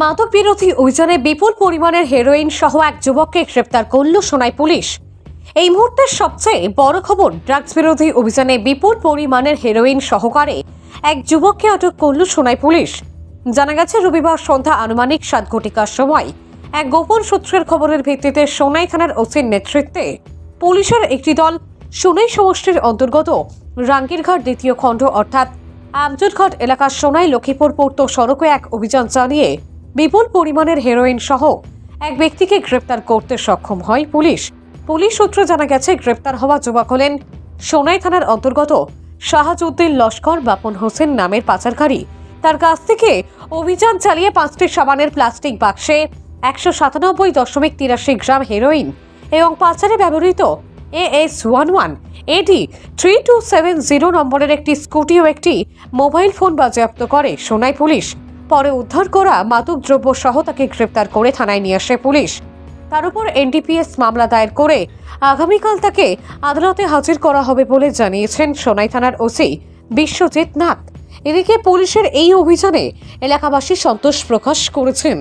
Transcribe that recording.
মাদক বিরোধী অভিযানে বিপুল পরিমাণের হেরোইন সহ এক যুবককে গ্রেপ্তার করল সোনাই পুলিশ। এই মুহূর্তের সবচেয়ে বড় খবর, ড্রাগস বিরোধী অভিযানে বিপুল পরিমাণের হেরোইন সহকারে এক যুবককে আটক করল সোনাই পুলিশ। জানা গেছে, রবিবার সন্ধ্যা আনুমানিক 7 ঘটিকার সময় এক গোপন সূত্রের খবরের ভিত্তিতে সোনাই থানার ওসির নেতৃত্বে পুলিশের একটি দল সোনাই সমষ্টির অন্তর্গত রাঙ্গিরঘাট দ্বিতীয় খণ্ড অর্থাৎ আমজদঘাট এলাকার সোনাই লক্ষ্মীপুর পূর্ত সড়কে এক অভিযান চালিয়ে বিপুল পরিমাণের হেরোইন সহ এক ব্যক্তিকে গ্রেপ্তার করতে সক্ষম হয় পুলিশ। পুলিশ সূত্রে জানা গেছে, গ্রেপ্তার হওয়া যুবক হলেন সোনাই থানার অন্তর্গত শাহাজউদ্দিন লস্কর বাপন হোসেন নামের পাচারকারী। তার কাছ থেকে অভিযান চালিয়ে 5টি সাবানের প্লাস্টিক বাক্সে 197.83 গ্রাম হেরোইন এবং পাচারে ব্যবহৃত AS11 AD 3270 নম্বরের একটি স্কুটি ও একটি মোবাইল ফোন বাজেয়াপ্ত করে সোনাই পুলিশ। পরে উদ্ধার করা মাদক দ্রব্য সহ তাকে গ্রেপ্তার করে থানায় নিয়ে আসে পুলিশ। তার উপর NDPS মামলা দায়ের করে আগামীকাল তাকে আদালতে হাজির করা হবে বলে জানিয়েছেন সোনাই থানার ওসি বিশ্বজিৎ নাথ। এদিকে পুলিশের এই অভিযানে এলাকাবাসী সন্তোষ প্রকাশ করেছেন।